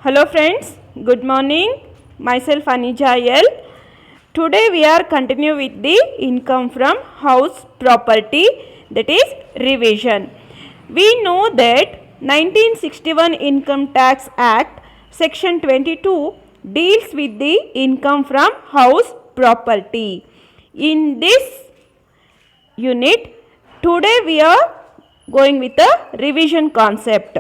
Hello friends, good morning. Myself Anija L. Today we are continue with the income from house property, that is revision. We know that 1961 Income Tax Act section 22 deals with the income from house property. In this unit, today we are going with a revision concept.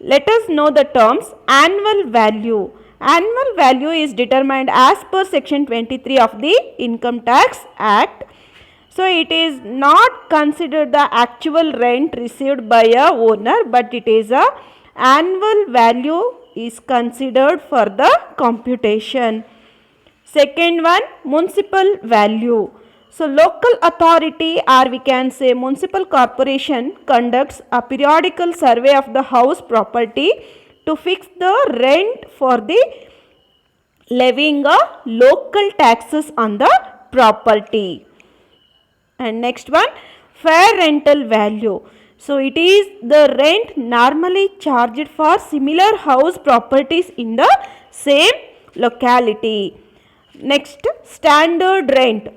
Let us know the terms. Annual value. Annual value is determined as per section 23 of the Income Tax Act. So it is not considered the actual rent received by a owner, but it is a annual value is considered for the computation. Second one, municipal value. So local authority, or we can say municipal corporation, conducts a periodical survey of the house property to fix the rent for the levying a local taxes on the property. And next one, fair rental value. So it is the rent normally charged for similar house properties in the same locality. Next, standard rent.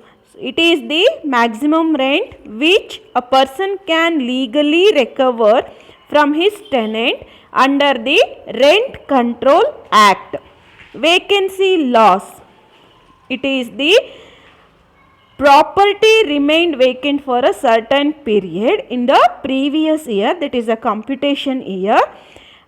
It is the maximum rent which a person can legally recover from his tenant under the Rent Control Act. Vacancy loss. It is the property remained vacant for a certain period in the previous year, that is a computation year,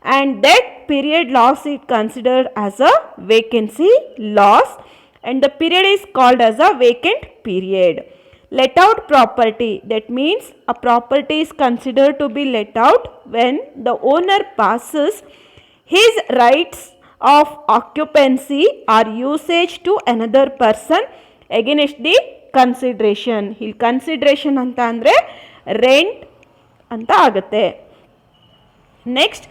and that period loss is considered as a vacancy loss, and the period is called as a vacant period. Let out property, that means a property is considered to be let out when the owner passes his rights of occupancy or usage to another person against the consideration. ಇಲ್ಲಿ consideration ಅಂತ ಅಂದರೆ rent ಅಂತ ಆಗುತ್ತೆ. Next,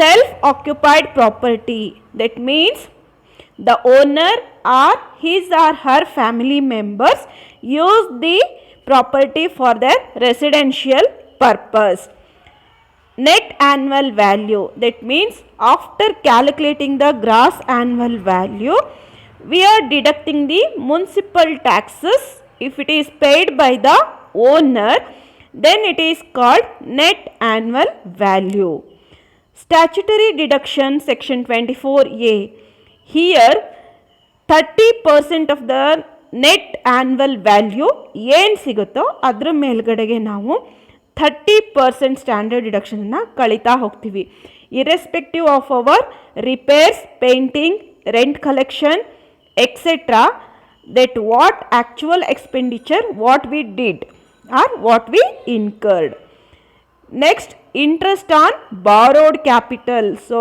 self occupied property, that means the owner or his or her family members use the property for their residential purpose. Net annual value, that means after calculating the gross annual value, we are deducting the municipal taxes. If it is paid by the owner, then it is called net annual value. Statutory deduction section 24A. Here 30% of the net annual value ಏನು ಸಿಗುತ್ತೋ ಅದರ ಮೇಲ್ಗಡೆಗೆ ನಾವು 30% standard ಡಿಡಕ್ಷನನ್ನು ಕಳೀತಾ ಹೋಗ್ತೀವಿ. Irrespective of our repairs, painting, rent collection etcetera, that what actual expenditure what we did or what we incurred. Next, interest on borrowed capital. So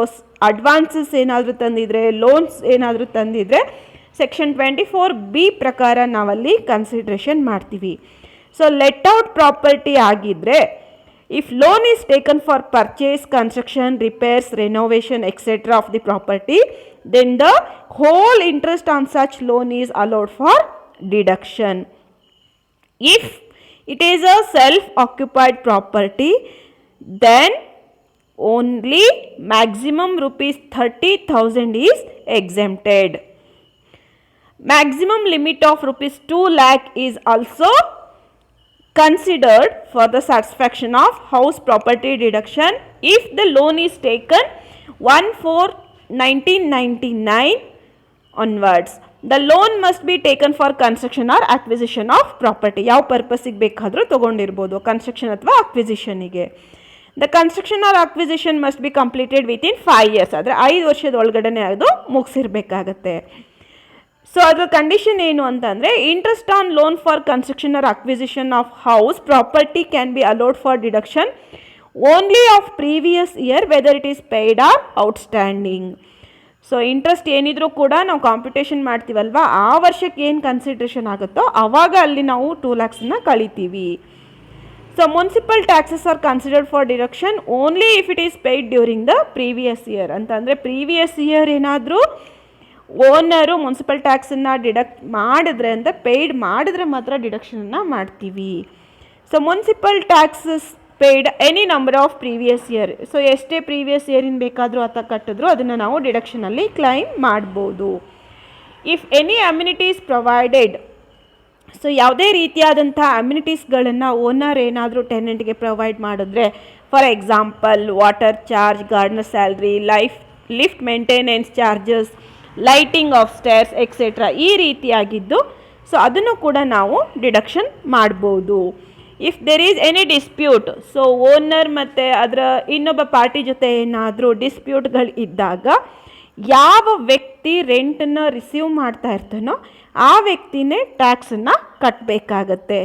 advances ಏನಾದರೂ ತಂದಿದ್ರೆ, loans ಏನಾದರೂ ತಂದಿದ್ರೆ section 24B ಪ್ರಕಾರ ನಾವಲ್ಲಿ ಕನ್ಸಿಡ್ರೇಷನ್ ಮಾಡ್ತೀವಿ. So let out property ಆಗಿದ್ದರೆ, if loan is taken for purchase, construction, repairs, renovation etcetera of the property, then the whole interest on such loan is allowed for deduction. If it is a self-occupied property, then only maximum rupees 30,000 is exempted. Maximum limit of rupees 2 lakh is also considered for the satisfaction of house property deduction if the loan is taken 1/4/1999 onwards. The loan must be taken for construction or acquisition of property. ಯಾವ ಪರ್ಪಸ್ಸಿಗೆ ಬೇಕಾದರೂ ತೊಗೊಂಡಿರ್ಬೋದು, construction ಅಥವಾ ಅಕ್ವಿಸಿಷನಿಗೆ. The construction or acquisition must be completed within 5 years. ಆದರೆ 5 ವರ್ಷದ ಒಳಗಡೆ ಅದು ಮುಗಿಸಿರ್ಬೇಕಾಗತ್ತೆ. So ಅದರ ಕಂಡೀಷನ್ ಏನು ಅಂತಂದರೆ, interest on loan for construction or acquisition of house property can be allowed for deduction only of previous year whether it is paid or outstanding. So interest ಏನಿದ್ರೂ ಕೂಡ ನಾವು ಕಾಂಪ್ಯುಟೇಷನ್ ಮಾಡ್ತೀವಲ್ವ, ಆ ವರ್ಷಕ್ಕೆ ಏನು ಕನ್ಸಿಡ್ರೇಷನ್ ಆಗುತ್ತೋ ಆವಾಗ ಅಲ್ಲಿ ನಾವು 2 lakhsನ ಕಳಿತೀವಿ. So municipal taxes are considered for deduction only if it is paid during the previous year. ಅಂತಂದರೆ ಪ್ರೀವಿಯಸ್ ಇಯರ್ ಏನಾದರೂ ಓನರು ಮುನ್ಸಿಪಲ್ ಟ್ಯಾಕ್ಸನ್ನು ಡಿಡಕ್ಟ್ ಮಾಡಿದ್ರೆ ಅಂತ ಪೇಯ್ಡ್ ಮಾಡಿದ್ರೆ ಮಾತ್ರ ಡಿಡಕ್ಷನನ್ನು ಮಾಡ್ತೀವಿ. So municipal taxes paid any number of previous year. So ಎಷ್ಟೇ ಪ್ರೀವಿಯಸ್ ಇಯರಿನ ಬೇಕಾದರೂ ಆತ ಕಟ್ಟಿದ್ರು ಅದನ್ನು ನಾವು ಡಿಡಕ್ಷನಲ್ಲಿ ಕ್ಲೈಮ್ ಮಾಡ್ಬೋದು. If any amenities provided, so ಯಾವುದೇ ರೀತಿಯಾದಂಥ ಅಮ್ಯುನಿಟೀಸ್ಗಳನ್ನು ಓನರ್ ಏನಾದರೂ ಟೆನೆಂಟ್ಗೆ ಪ್ರೊವೈಡ್ ಮಾಡಿದ್ರೆ, for example water charge, gardener salary, lift maintenance charges, lighting of stairs etcetera, ಈ ರೀತಿಯಾಗಿದ್ದು ಸೊ ಅದನ್ನು ಕೂಡ ನಾವು ಡಿಡಕ್ಷನ್ ಮಾಡ್ಬೋದು. If there is any dispute, so owner ಮತ್ತು ಅದರ ಇನ್ನೊಬ್ಬ ಪಾರ್ಟಿ ಜೊತೆ ಏನಾದರೂ ಡಿಸ್ಪ್ಯೂಟ್ಗಳು ಇದ್ದಾಗ ಯಾವ ವ್ಯಕ್ತಿ ರೆಂಟನ್ನು ರಿಸೀವ್ ಮಾಡ್ತಾ ಇರ್ತಾನೋ ಆ ವ್ಯಕ್ತಿನೇ ಟ್ಯಾಕ್ಸನ್ನು ಕಟ್ಟಬೇಕಾಗತ್ತೆ.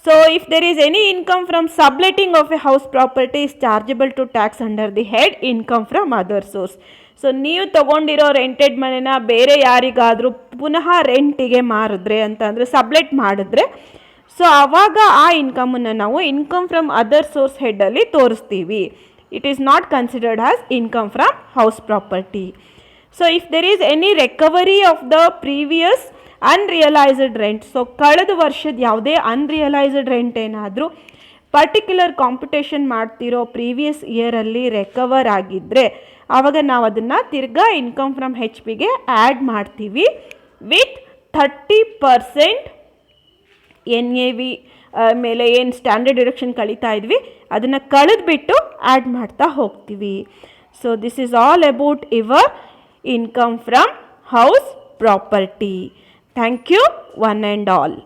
So if there is any income from subletting of a house property is chargeable to tax under the head income from other source. So ನೀವು ತೊಗೊಂಡಿರೋ ರೆಂಟೆಡ್ ಮನೆನ ಬೇರೆ ಯಾರಿಗಾದರೂ ಪುನಃ ರೆಂಟಿಗೆ ಮಾರಿದ್ರೆ ಅಂತಂದರೆ ಸಬ್ಲೆಟ್ ಮಾಡಿದ್ರೆ, ಸೊ ಆವಾಗ ಆ ಇನ್ಕಮನ್ನು ನಾವು ಇನ್ಕಮ್ ಫ್ರಮ್ ಅದರ್ ಸೋರ್ಸ್ ಹೆಡ್ಡಲ್ಲಿ ತೋರಿಸ್ತೀವಿ. It is not considered as income from house property. So if there is any recovery of the previous unrealised rent, so ಕಳೆದ ವರ್ಷದ ಯಾವುದೇ ಅನ್ರಿಯಲೈಸ್ಡ್ ರೆಂಟ್ ಏನಾದರೂ ಪರ್ಟಿಕ್ಯುಲರ್ ಕಾಂಪಿಟೇಷನ್ ಮಾಡ್ತಿರೋ ಪ್ರೀವಿಯಸ್ ಇಯರಲ್ಲಿ ರಿಕವರ್ ಆಗಿದ್ದರೆ ಆವಾಗ ನಾವು ಅದನ್ನು ತಿರ್ಗಾ ಇನ್ಕಮ್ ಫ್ರಮ್ ಹೆಚ್ ಪಿಗೆ ಆ್ಯಡ್ ಮಾಡ್ತೀವಿ ವಿತ್ 30% NAV ಮೇಲೆ ಏನು ಸ್ಟ್ಯಾಂಡರ್ಡ್ ಡಿಡಕ್ಷನ್ ಕಳೀತಾ ಇದ್ವಿ ಅದನ್ನು ಕಳೆದುಬಿಟ್ಟು ಆ್ಯಡ್ ಮಾಡ್ತಾ ಹೋಗ್ತೀವಿ. So this is all about your income from house property. Thank you one and all.